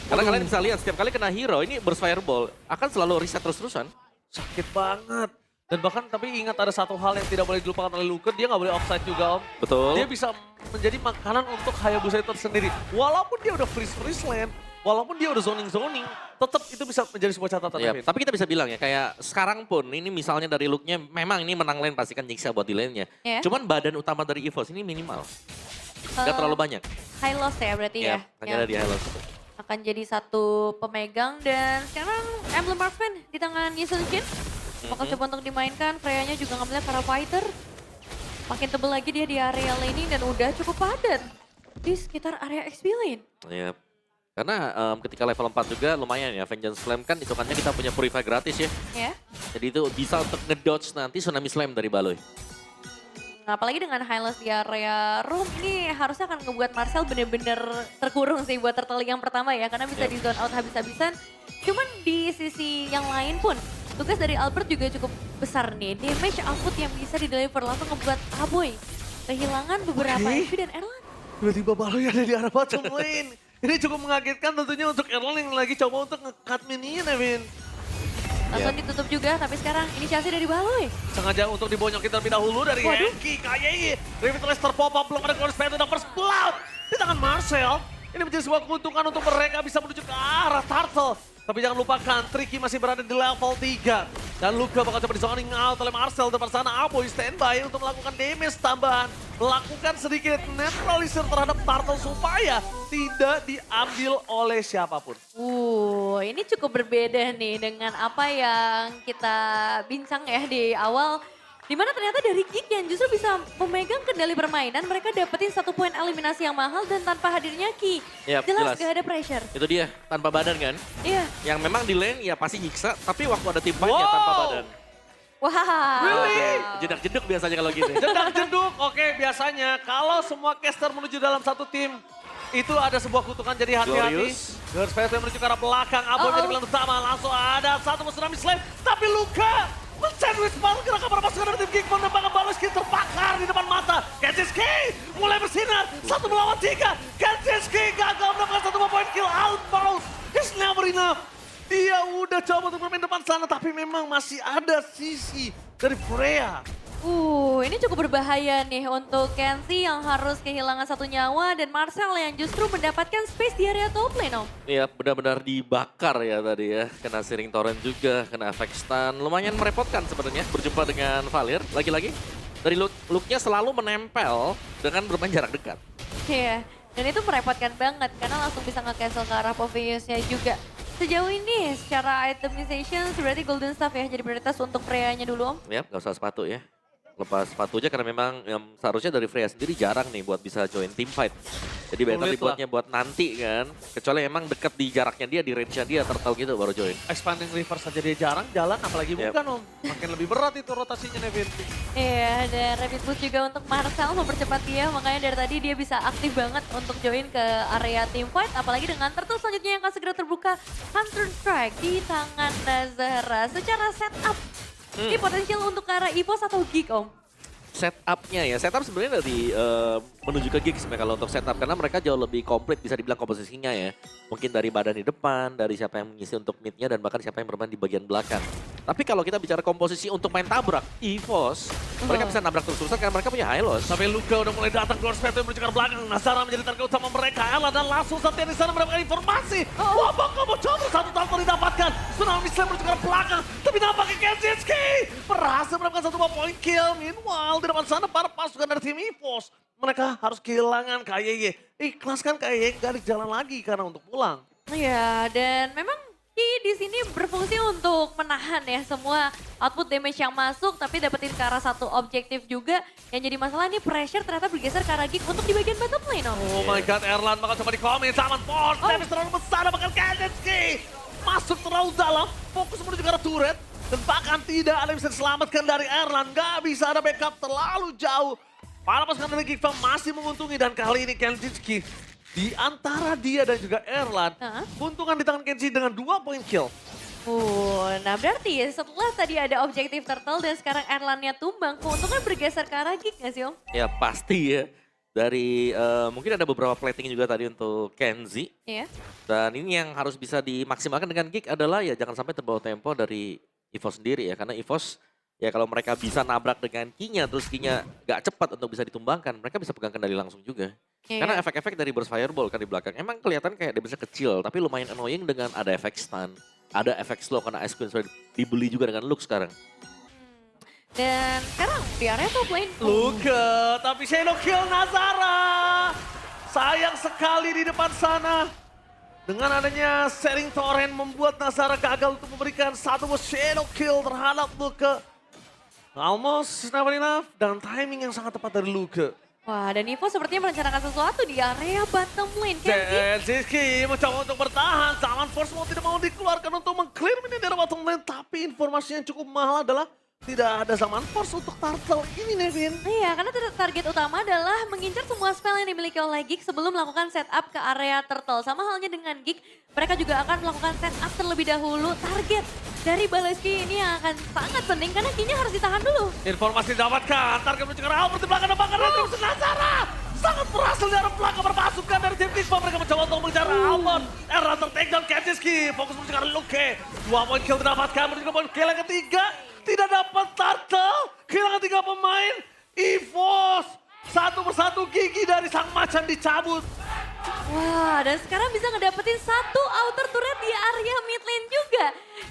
Karena kalian bisa lihat setiap kali kena hero ini burst fireball akan selalu reset terus-terusan. Sakit banget. Dan bahkan tapi ingat ada satu hal yang tidak boleh dilupakan oleh Luka, dia nggak boleh offside juga Om. Betul. Dia bisa menjadi makanan untuk Hayabusa itu sendiri. Walaupun dia udah freeze lane, walaupun dia udah zoning, tetap itu bisa menjadi sebuah catatan. Ya, Evin. tapi kita bisa bilang ya kayak sekarang pun ini misalnya dari looknya memang ini menang lane pasti kan Jinx buat di lane-nya. Ya. Cuman badan utama dari EVOS ini minimal. Gak Eh, terlalu banyak. High loss ya berarti ya. Hanya ada di Hello. Akan jadi satu pemegang dan sekarang Emblem Marksman di tangan Yesun Shin. Bakal coba untuk dimainkan, Freya-nya juga ngambilnya para fighter. Makin tebel lagi dia di area laning dan udah cukup padat di sekitar area XP lane. Ya. Karena ketika level 4 juga lumayan ya, Vengeance Slam kan hitungannya kita punya Purify gratis ya. Ya. Jadi itu bisa untuk ngedodge nanti Tsunami Slam dari Baloy. Apalagi dengan highlights di area room ini harusnya akan ngebuat Marcel bener-bener terkurung sih buat turtle yang pertama ya. Karena bisa di zone out habis-habisan. Cuman di sisi yang lain pun tugas dari Albert juga cukup besar nih. Damage output yang bisa di-deliver langsung ngebuat Aboy kehilangan beberapa HP dan Erlan. Tiba-tiba Baloy ada di arah bottom lane. Ini cukup mengagetkan tentunya untuk Erlan yang lagi coba untuk nge-cut minion Evin. Langsung ditutup juga tapi sekarang inisiasi dari Baloy. Sengaja untuk dibonyokin terlebih dahulu dari Waduh. Henki, KYI. Revitalize terpop up, belum ada Glorious Phantom, dan First Blood di tangan Marcel. Ini menjadi sebuah keuntungan untuk mereka bisa menuju ke arah Turtle. Tapi jangan lupakan, Tricky masih berada di level 3. Dan Luka bakal coba di zoning out oleh Marcel. Depan sana Aboy standby untuk melakukan damage tambahan. Melakukan sedikit neutralizer terhadap Turtle supaya tidak diambil oleh siapapun. Ini cukup berbeda nih dengan apa yang kita bincang ya di awal. Dimana ternyata dari Geek yang justru bisa memegang kendali permainan, mereka dapetin 1 poin eliminasi yang mahal dan tanpa hadirnya Ki. Yap, jelas jelas. gak ada pressure. Itu dia, tanpa badan kan. Iya. Yang memang di lane ya pasti nyiksa, tapi waktu ada tim fight ya tanpa badan. Wah. Really? Jedak-jeduk biasanya kalau gini. Jedak-jeduk, oke biasanya kalau semua caster menuju dalam satu tim, itu ada sebuah kutukan jadi hati-hati. Glorious. Glorious Phantom menuju ke arah belakang, Aboy jadi pelan utama, langsung ada satu Tsunami Slam, tapi Luka men-sandwich ball gerakan para pasukan dari tim Geek menembakkan Baloy Skin terbakar di depan mata. Kenjiski mulai bersinar, 1 melawan 3. Kenjiski gagal mendapatkan 1 poin kill outbound. It's never enough. Dia udah coba untuk bermain depan sana, tapi memang masih ada sisi dari Freya. Ini cukup berbahaya nih untuk Kenzie yang harus kehilangan 1 nyawa dan Marcel yang justru mendapatkan space di area top lane, Om. Iya, benar-benar dibakar ya tadi ya. Kena Searing Torrent juga, kena efek stun. Lumayan merepotkan sebenarnya berjumpa dengan Valir. Lagi-lagi dari look-nya selalu menempel dengan bermain jarak dekat. Iya, dan itu merepotkan banget karena langsung bisa nge-cancel ke arah Povius-nya juga. Sejauh ini secara itemization berarti Golden Staff ya jadi prioritas untuk Freya-nya dulu, Om. Ya, nggak usah sepatu ya. Lepas sepatu aja karena memang seharusnya dari Freya sendiri jarang nih buat bisa join team fight. Jadi better Sulit dibuatnya buat nanti kan. Kecuali emang deket di jaraknya dia, di range-nya dia, turtle gitu baru join. Expanding reverse saja dia jarang jalan, apalagi Yep. bukan Om. Makin lebih berat itu rotasinya Nevin. Iya, dan rapid boost juga untuk Marcel mempercepat dia. Makanya dari tadi dia bisa aktif banget untuk join ke area team fight. Apalagi dengan turtle selanjutnya yang akan segera terbuka. Hunter Strike di tangan Nazara. Secara setup, ini potensial untuk ke arah EVOS atau Geek, Om? Setupnya ya, setup sebenarnya dari menuju ke gigs sebenarnya kalau untuk setup. Karena mereka jauh lebih komplit bisa dibilang komposisinya ya. Mungkin dari badan di depan, dari siapa yang mengisi untuk midnya dan bahkan siapa yang bermain di bagian belakang. Tapi kalau kita bicara komposisi untuk main tabrak, EVOS, mereka bisa nabrak terus-terusan karena mereka punya high loss. Sampai Luka udah mulai datang, Glorious Phantom menuju ke arah belakang. Nazara menjadi target utama mereka. Ella dan langsung saatnya di sana mendapatkan informasi. Wah, bakal mau coba satu turtle didapatkan. Tsunami Slam menuju ke arah belakang. Tapi nampaknya Kenjiski berhasil mendapatkan 1 poin kill. Meanwhile, di depan sana para pasukan dari tim EVOS. Mereka harus kehilangan KYY. Ikhlas kan KYY gak ada jalan lagi karena untuk pulang. Iya, dan memang Ki di sini berfungsi untuk menahan ya semua output damage yang masuk, tapi dapetin ke arah satu objektif juga. Yang jadi masalah nih pressure ternyata bergeser ke arah Geek untuk di bagian bottom lane, Om. Oh my god, Erlan bakal coba di-comment. Zaman force, damage terlalu besar, bakal Kenjiski masuk terlalu dalam, fokus menuju ke arah turret. Dan bahkan tidak ada yang bisa diselamatkan dari Erlan. Gak bisa ada backup terlalu jauh. Para pasukan dari Geek Farm masih menguntungi dan kali ini Kenjiski di antara dia dan juga Erlan, keuntungan di tangan Kenji dengan 2 poin kill. Nah berarti setelah tadi ada objektif turtle dan sekarang Erlannya tumbang, keuntungan bergeser ke arah Geek nggak sih, Om? Ya pasti ya. Dari mungkin ada beberapa plating juga tadi untuk Kenzie. Iya. Dan ini yang harus bisa dimaksimalkan dengan Gig adalah ya jangan sampai terbawa tempo dari EVOS sendiri ya. Karena EVOS ya kalau mereka bisa nabrak dengan Key-nya terus Key-nya gak cepat untuk bisa ditumbangkan, mereka bisa pegang kendali langsung juga. Iya. Karena efek-efek dari burst fireball kan di belakang emang kelihatan kayak damage-nya kecil tapi lumayan annoying dengan ada efek stun, ada efek slow karena Ice Queen sudah dibeli juga dengan Lux sekarang. Dan sekarang di area top lane. Luka, tapi Shadow kill Nazara. Sayang sekali di depan sana. Dengan adanya sharing torrent membuat Nazara gagal untuk memberikan satu Shadow kill terhadap Luka. Almost never enough dan timing yang sangat tepat dari Luka. Wah, dan Evo sepertinya merencanakan sesuatu di area bottom lane. Kenzie. Zenziski mencoba untuk bertahan. Zaman Force mau tidak mau dikeluarkan untuk mengclear minion dari bottom lane. Tapi informasi yang cukup mahal adalah tidak ada zaman Force untuk Turtle ini, Nevin. Iya, karena target utama adalah mengincar semua spell yang dimiliki oleh Gig sebelum melakukan setup ke area Turtle. Sama halnya dengan Gig, mereka juga akan melakukan setup terlebih dahulu. Target dari Baloski ini yang akan sangat penting karena Key-nya harus ditahan dulu. Informasi didapatkan, target menuju ke Albert di belakang dan bakar terus Nazara. Sangat berhasil dari belakang berpasukan dari tim Kispa. Mereka mencoba untuk mengejar Albert. Erran ter-takedown Kenzie, fokus menuju ke arah Luke. 2 poin kill didapatkan, menuju ke poin kill yang ketiga. Tidak dapat Turtle, kehilangan 3 pemain. EVOS, satu persatu gigi dari sang macan dicabut. Wah, dan sekarang bisa ngedapetin satu outer turret di area mid lane juga.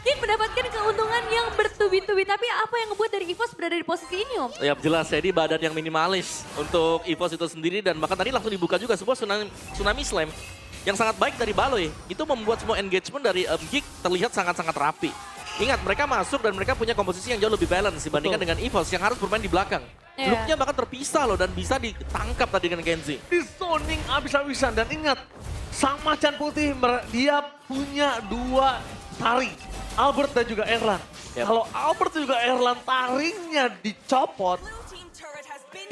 Gig mendapatkan keuntungan yang bertubi-tubi. Tapi apa yang ngebuat dari EVOS berada di posisi ini, Om? Ya jelas ya, ini badan yang minimalis untuk EVOS itu sendiri dan bahkan tadi langsung dibuka juga sebuah tsunami slam yang sangat baik dari Baloy. Itu membuat semua engagement dari Gig terlihat sangat-sangat rapi. Ingat, mereka masuk dan mereka punya komposisi yang jauh lebih balance dibandingkan dengan EVOS yang harus bermain di belakang. Iya. Look-nya bahkan terpisah loh dan bisa ditangkap tadi dengan Kenzie. Di zoning abis-abisan dan ingat, sang macan putih dia punya 2 taring. Albert dan juga Erlan. Yap. Kalau Albert dan juga Erlan taringnya dicopot,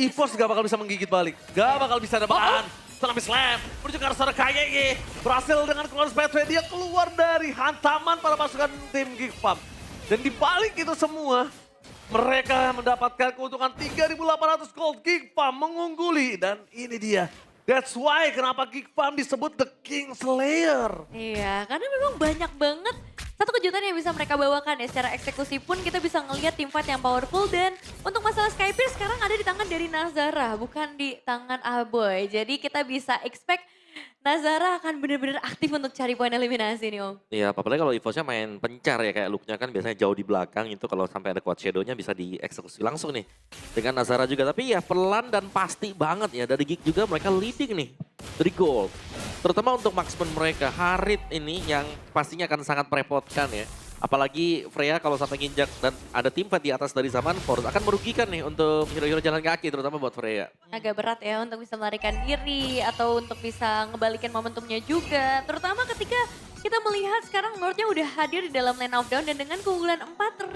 EVOS gak bakal bisa menggigit balik. Gak bakal bisa dapat Tsunami Slam, menuju ke arah sana KYG. Berhasil dengan keluar Spectre, dia keluar dari hantaman para pasukan tim Geek Farm. Dan di balik itu semua, mereka mendapatkan keuntungan 3.800 gold. Geek Farm mengungguli dan ini dia. That's why kenapa Geek Farm disebut The King Slayer. Iya, karena memang banyak banget satu kejutan yang bisa mereka bawakan ya. Secara eksekusi pun kita bisa ngelihat tim fight yang powerful. Dan untuk masalah Skypiea sekarang ada di tangan dari Nazara, bukan di tangan Aboy. Jadi kita bisa expect Nazara akan benar-benar aktif untuk cari poin eliminasi nih, Om. Iya, apalagi kalau EVOS-nya main pencar ya, kayak look-nya kan biasanya jauh di belakang itu kalau sampai ada quad shadow-nya bisa dieksekusi langsung nih. Dengan Nazara juga, tapi ya pelan dan pasti banget ya. Dari Gig juga mereka leading nih, dari gold. Terutama untuk marksman mereka, Harit ini yang pastinya akan sangat merepotkan ya. Apalagi Freya kalau sampai nginjak dan ada tim fight di atas dari zaman Force akan merugikan nih untuk hero-hero jalan kaki terutama buat Freya. Agak berat ya untuk bisa melarikan diri atau untuk bisa ngebalikin momentumnya juga. Terutama ketika kita melihat sekarang Lordnya udah hadir di dalam lane of down dan dengan keunggulan 4.000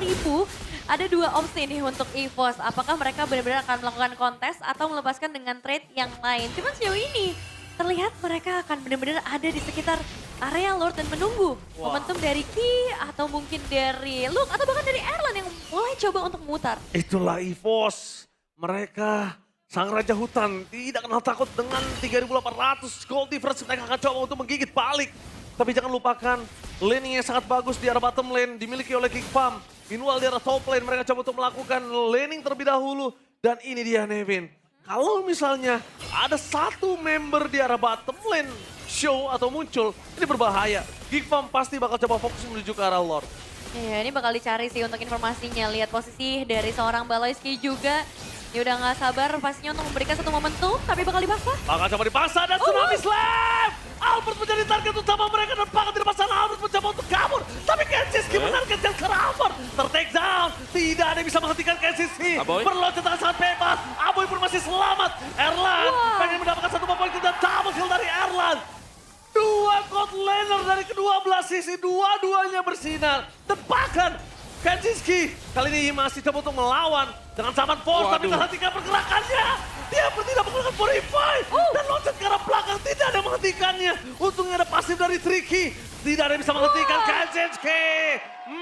ada 2 opsi nih untuk EVOS. Apakah mereka benar-benar akan melakukan kontes atau melepaskan dengan trade yang lain. Cuman sejauh ini terlihat mereka akan benar-benar ada di sekitar area Lord dan menunggu momentum dari Key atau mungkin dari Luke atau bahkan dari Erlan yang mulai coba untuk memutar. Itulah EVOS. Mereka sang raja hutan tidak kenal takut dengan 3.800 gold difference. Mereka akan coba untuk menggigit balik. Tapi jangan lupakan laning yang sangat bagus di arah bottom lane dimiliki oleh Geek Farm. Meanwhile di arah top lane mereka coba untuk melakukan laning terlebih dahulu. Dan ini dia Nevin. Kalau misalnya ada satu member di arah bottom lane show atau muncul, ini berbahaya. Geek Farm pasti bakal coba fokus menuju ke arah Lord. Iya, ini bakal dicari sih untuk informasinya. Lihat posisi dari seorang Baloyski juga. Dia udah gak sabar pastinya untuk memberikan satu momentum, tapi bakal dipaksa. Bakal coba dipaksa dan Tsunami Slam! Albert menjadi target utama mereka dan bakal tidak masalah. Albert mencoba untuk kabur, tapi Kenzie menargetkan ke Albert. Ter-take down, tidak ada yang bisa menghentikan Kenzie. Berloncat dengan sangat bebas, Aboy pun masih selamat. Erlan pengen mendapatkan satu poin dan double kill dari Erlan. 2 gold laner dari kedua belah sisi, dua-duanya bersinar. Dan bahkan Kenzie kali ini masih coba untuk melawan dengan zaman Force, tapi terhentikan pergerakannya. Dia tidak menggunakan Purify dan loncat ke arah belakang, tidak ada yang menghentikannya. Untungnya ada pasif dari Tricky, tidak ada yang bisa menghentikan Kenzie.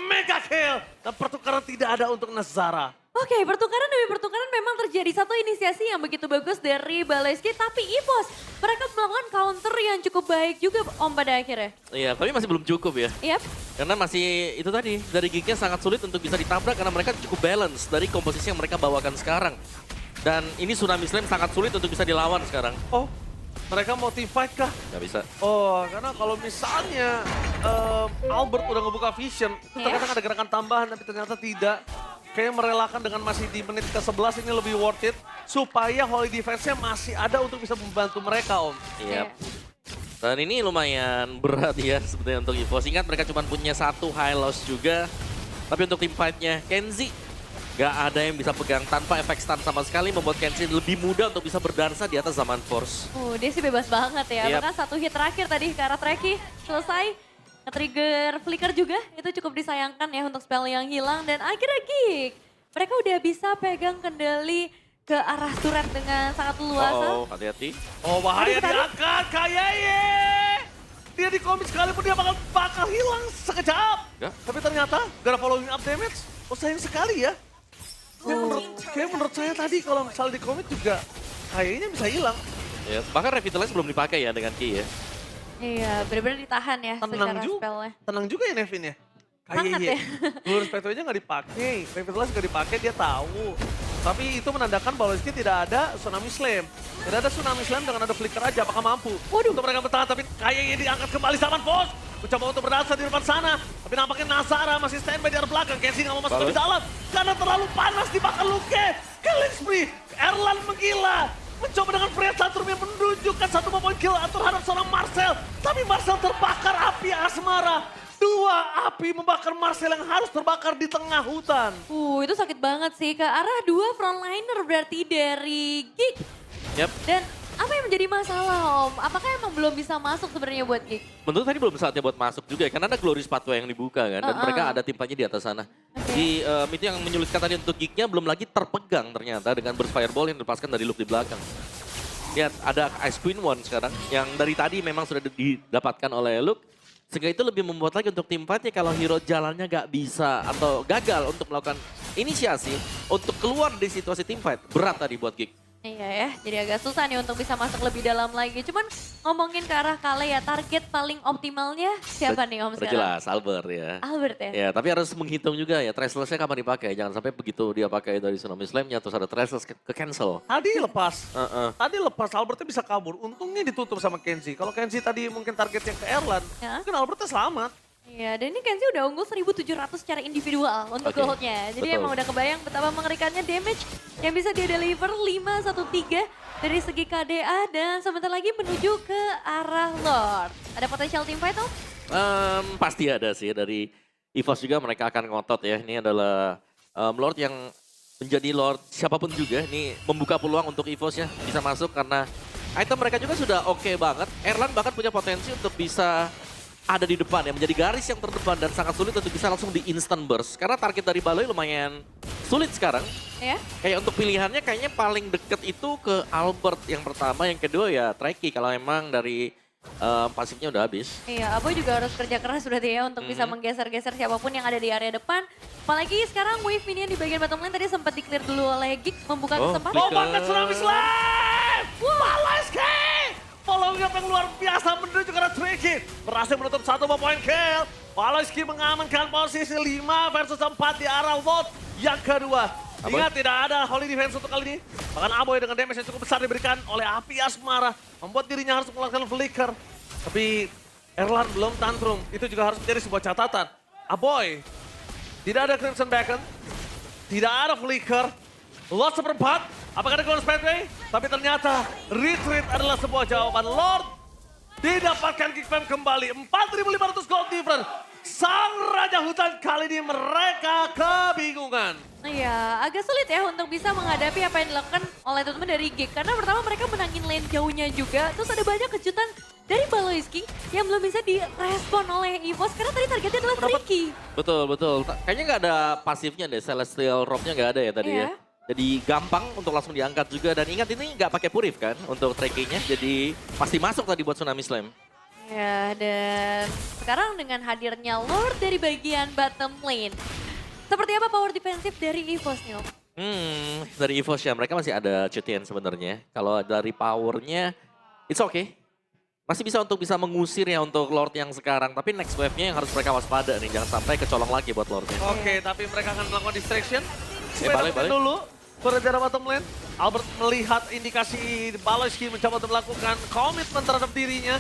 Mega kill dan pertukaran tidak ada untuk Nazara. Oke, pertukaran demi pertukaran memang terjadi satu inisiasi yang begitu bagus dari Baloyski, tapi EVOS mereka melakukan counter yang cukup baik juga Om pada akhirnya. Iya, tapi masih belum cukup ya. Yap. Karena masih itu tadi, dari gignya sangat sulit untuk bisa ditabrak karena mereka cukup balance dari komposisi yang mereka bawakan sekarang. Dan ini Tsunami Slam sangat sulit untuk bisa dilawan sekarang. Oh, mereka mau team fight kah? Nggak bisa. Oh, karena kalau misalnya Albert udah ngebuka vision, itu Iya. ternyata ada gerakan tambahan, tapi ternyata tidak. Kayaknya merelakan dengan masih di menit ke-11 ini lebih worth it, supaya Holy Defense-nya masih ada untuk bisa membantu mereka, Om. Iya. Dan ini lumayan berat ya sebetulnya untuk EVOS. Ingat mereka cuma punya satu high loss juga. Tapi untuk tim fight-nya, Kenzie gak ada yang bisa pegang tanpa efek stun sama sekali. Membuat Kenzie lebih mudah untuk bisa berdansa di atas Zaman Force. Dia sih bebas banget ya. Yap. Bahkan satu hit terakhir tadi ke arah Treki selesai. Nge-trigger flicker juga, itu cukup disayangkan ya untuk spell yang hilang. Dan akhirnya Geek, mereka udah bisa pegang kendali ke arah turret dengan sangat luasa. Oh, hati-hati. Oh, bahaya Aduh, tadi. diangkat, Kayeye! Dia di komit sekalipun dia bakal hilang sekejap. Ya. Tapi ternyata, gara following up damage, oh sayang sekali ya. Kayak menurut saya tadi kalau misalnya di komit juga, kayaknya bisa hilang. Ya, bahkan Revitalize belum dipakai ya dengan Ki ya. Iya, benar-benar ditahan ya Tenang secara juga, spellnya. tenang juga ya Nevin ya. Sangat ya. Glorious Spectre-nya nggak dipakai, Revitalize nggak dipakai, dia tahu. Tapi itu menandakan Baloyski tidak ada Tsunami Slam. Tidak ada Tsunami Slam dengan ada flicker aja, apakah mampu? Waduh. Untuk mereka bertahan, tapi kayaknya diangkat kembali Zaman Force. Mencoba untuk berdansa di depan sana. Tapi nampaknya Nazara masih standby di arah belakang. Kenzie nggak mau masuk lebih dalam. Karena terlalu panas dimakan Luke. Killing spree, Erlan menggila. Mencoba dengan Freya Santrum yang menunjukkan satu poin kill terhadap seorang Marcel. Tapi Marcel terbakar api asmara. Dua api membakar Marcel yang harus terbakar di tengah hutan. Itu sakit banget sih ke arah dua frontliner berarti dari Geek. Yap. Dan apa yang menjadi masalah Om? Apakah emang belum bisa masuk sebenarnya buat Geek? Menurut tadi belum saatnya buat masuk juga ya, karena ada Glorious Pathway yang dibuka kan. Dan mereka ada timpannya di atas sana. Di itu yang menyulitkan tadi untuk Geek-nya belum lagi terpegang ternyata dengan burst fireball yang dilepaskan dari Luke di belakang. Lihat ada Ice Queen One sekarang yang dari tadi memang sudah didapatkan oleh Luke. Sehingga itu lebih membuat lagi untuk tim fight-nya kalau hero jalannya gak bisa atau gagal untuk melakukan inisiasi untuk keluar dari situasi tim fight. Berat tadi buat Geek. Iya ya, jadi agak susah nih untuk bisa masuk lebih dalam lagi. Cuman ngomongin ke arah Kale ya, target paling optimalnya siapa nih Om Udah sekarang? jelas, Albert ya. Albert ya? Ya, tapi harus menghitung juga ya, Traceless-nya kapan dipakai. Jangan sampai begitu dia pakai dari Tsunami Slam-nya, terus ada Traceless ke cancel. Tadi lepas. Tadi lepas, Albertnya bisa kabur. Untungnya ditutup sama Kenzie. Kalau Kenzie tadi mungkin targetnya ke Erlan, Ya. mungkin Albertnya selamat. Iya, dan ini Kenzie udah unggul 1.700 secara individual untuk Oke, goldnya. Jadi betul. emang udah kebayang betapa mengerikannya damage yang bisa dia deliver 5-1-3 dari segi KDA dan sebentar lagi menuju ke arah Lord. Ada potensial team fight Om? Pasti ada sih dari EVOS juga mereka akan ngotot ya. Ini adalah Lord yang menjadi Lord siapapun juga. Ini membuka peluang untuk EVOS ya bisa masuk karena item mereka juga sudah oke banget. Erlan bahkan punya potensi untuk bisa ada di depan ya, menjadi garis yang terdepan dan sangat sulit untuk bisa langsung di instant burst. Karena target dari Baloy lumayan sulit sekarang. Ya. Kayak untuk pilihannya kayaknya paling deket itu ke Albert yang pertama, yang kedua ya Treki kalau emang dari pasifnya udah habis. Iya, Abo juga harus kerja keras berarti ya untuk bisa menggeser-geser siapapun yang ada di area depan. Apalagi sekarang wave minion di bagian bottom lane tadi sempat di-clear dulu oleh Geek membuka kesempatan. Oh, banget Tsunami Slam! Baloyski! Following up yang luar biasa menuju ke arah Tricky. Berhasil menutup satu poin kill. Baloyski mengamankan posisi 5 versus 4 di arah Lord yang kedua. Ingat tidak ada Holy Defense untuk kali ini. Bahkan Aboy dengan damage yang cukup besar diberikan oleh api asmara. Membuat dirinya harus melakukan flicker. Tapi Erlan belum tantrum. Itu juga harus menjadi sebuah catatan. Aboy tidak ada Crimson Beacon. Tidak ada flicker. Lord seperempat. Apakah ada Glorious Pathway? Tapi ternyata retreat adalah sebuah jawaban. Lord didapatkan kick fam kembali. 4.500 gold difference. Sang Raja Hutan kali ini mereka kebingungan. Iya, agak sulit ya untuk bisa menghadapi apa yang dilakukan oleh teman-teman dari Geek. Karena pertama mereka menangin lane jauhnya juga. Terus ada banyak kejutan dari Baloyski yang belum bisa direspon oleh EVOS. Karena tadi targetnya adalah Tricky. Betul, betul. Kayaknya nggak ada pasifnya deh, Celestial Robe-nya nggak ada ya tadi ya. Jadi gampang untuk langsung diangkat juga. Dan ingat ini nggak pakai Purif kan untuk tracking-nya. Jadi pasti masuk tadi buat Tsunami Slam. Ya, dan sekarang dengan hadirnya Lord dari bagian bottom lane. Seperti apa power defensif dari EVOS nih Om? Dari EVOS ya mereka masih ada Chutian sebenarnya. Kalau dari powernya, it's okay. Masih bisa untuk bisa mengusir ya untuk Lord yang sekarang. Tapi next wave-nya yang harus mereka waspada nih. Jangan sampai kecolong lagi buat Lord-nya. Oke, tapi mereka akan melakukan distraction. balik. Dulu, berjarak bottom lane. Albert melihat indikasi Baloski mencoba untuk melakukan komitmen terhadap dirinya.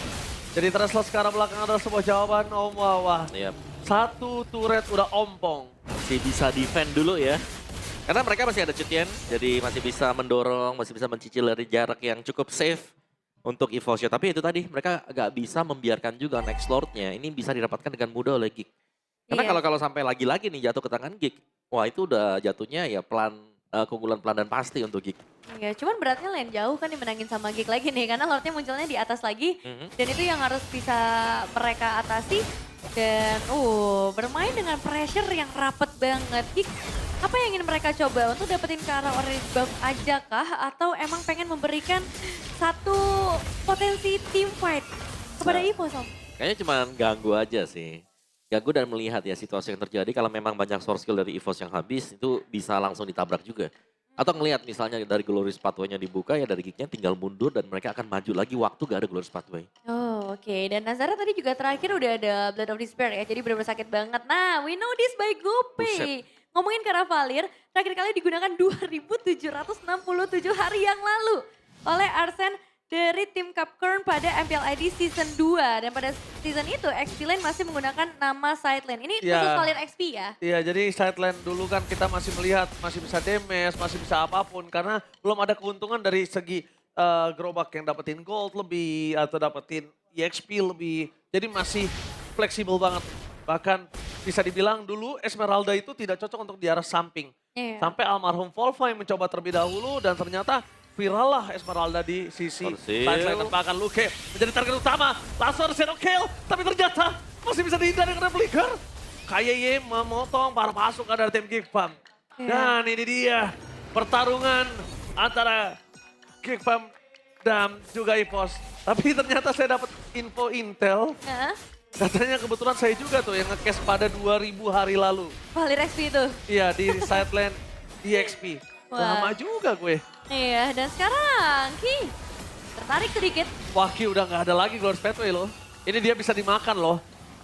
Jadi Tresla sekarang belakang adalah sebuah jawaban Om Wawa. Yap. Satu turret udah ompong. Masih bisa defend dulu ya. Karena mereka masih ada Chutian. Jadi masih bisa mendorong, masih bisa mencicil dari jarak yang cukup safe. Untuk EVOS ya, tapi itu tadi mereka agak bisa membiarkan juga next Lord-nya. Ini bisa didapatkan dengan mudah oleh Gig. Karena Iya. kalau sampai lagi-lagi nih jatuh ke tangan Gig, wah itu udah jatuhnya ya keunggulan pelan dan pasti untuk Gig. Iya, cuman beratnya lain jauh kan dimenangin sama Gig lagi nih. Karena Lordnya munculnya di atas lagi. Dan itu yang harus bisa mereka atasi. Dan bermain dengan pressure yang rapet banget. Gig, apa yang ingin mereka coba untuk dapetin ke arah orange buff aja kah? Atau emang pengen memberikan satu potensi team fight kepada Nah. EVOS, Om? Kayaknya cuma ganggu aja sih. Ganggu dan melihat ya situasi yang terjadi. Kalau memang banyak source skill dari EVOS yang habis, itu bisa langsung ditabrak juga. Atau ngelihat misalnya dari Glorious Pathway-nya dibuka, ya dari Gig-nya tinggal mundur dan mereka akan maju lagi waktu gak ada Glorious Pathway. Oh, oke. Dan Nazara tadi juga terakhir udah ada Blood of Despair ya, jadi benar-benar sakit banget. Nah, we know this by GoPay. Ngomongin ke Ravalier, terakhir kali digunakan 2.767 hari yang lalu oleh Arsene dari tim Capcorn pada MPLID Season 2. Dan pada season itu, XP Lane masih menggunakan nama Sidelane. Ini Ya. khusus Valier XP ya? Iya, jadi sideline dulu kan kita masih melihat, masih bisa damage, masih bisa apapun. Karena belum ada keuntungan dari segi gerobak yang dapetin gold lebih, atau dapetin EXP lebih. Jadi masih fleksibel banget. Bahkan bisa dibilang dulu Esmeralda itu tidak cocok untuk di arah samping. Iya. Sampai almarhum Volvay mencoba terlebih dahulu dan ternyata viral lah Esmeralda di sisi Persil. sideline. Bahkan Luke menjadi target utama. Langsung ada shadow kill, tapi ternyata masih bisa dihindari dengan Flicker. KYY memotong para pasukan dari tim Geekbam. Iya. Dan ini dia pertarungan antara Geekbam dan juga EVOS. Tapi ternyata saya dapat info intel. Nah, Katanya kebetulan saya juga tuh yang nge-cash pada 2000 hari lalu. Valier XP itu. Iya, di sideline EXP. Wah. Lama juga gue. Iya, dan sekarang Ki tertarik sedikit. Wah, Ki udah nggak ada lagi Glorious Pathway loh. Ini dia bisa dimakan loh.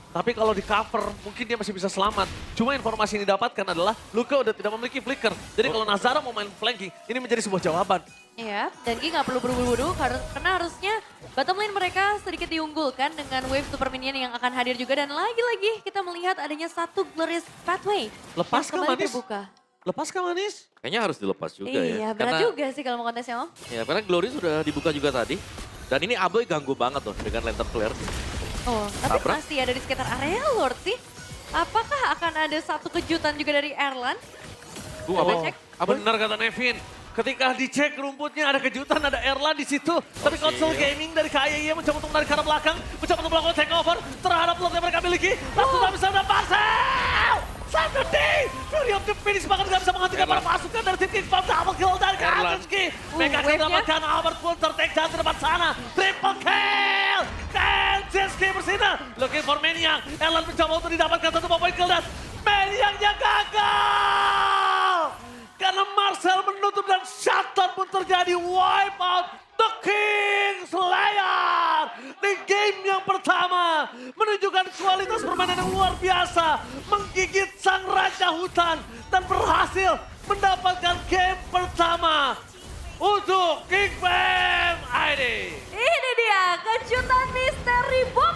Tapi kalau di cover mungkin dia masih bisa selamat. Cuma informasi yang didapatkan adalah Luka udah tidak memiliki flicker. Jadi kalau Nazara mau main flanking, ini menjadi sebuah jawaban. Iya, dan Ki nggak perlu buru-buru karena harusnya bottom lane mereka sedikit diunggulkan dengan wave super minion yang akan hadir juga. Dan lagi-lagi kita melihat adanya satu Glorious Pathway Lepas yang kah, kembali Manis? terbuka. Lepas kah Manis? Kayaknya harus dilepas juga ya. Iya, berat juga sih kalau mau kontesnya, Om. Ya, karena Glory sudah dibuka juga tadi. Dan ini Aboy ganggu banget tuh dengan lantern flare. Oh, tapi Tabrak. masih ada di sekitar area Lord sih. Apakah akan ada satu kejutan juga dari Erlan? Aboy cek. Benar kata Nevin. Ketika dicek rumputnya ada kejutan, ada Erlan di situ. Tapi konsol gaming dari KYY mencoba untuk menarik ke arah belakang. Mencoba untuk melakukan takeover terhadap blok yang mereka miliki. Langsung bisa ada Marcel! Satu D! Fury of the Phoenix bahkan gak bisa menghentikan para pasukan dari tim Kickball. Double kill dari Kazuski. Mereka akan wave-nya. mendapatkan Albert pun tertake jauh di depan sana. Triple kill! Kazuski bersinar. Looking for Maniac. Erlan mencoba untuk didapatkan satu point kill dan Maniacnya gagal! Karena Marcel menutup dan shutdown pun terjadi. Wipe out the King Slayer. Di game yang pertama menunjukkan kualitas permainan yang luar biasa. Menggigit sang raja hutan dan berhasil mendapatkan game pertama untuk Geekbam ID. Ini dia kejutan misteri box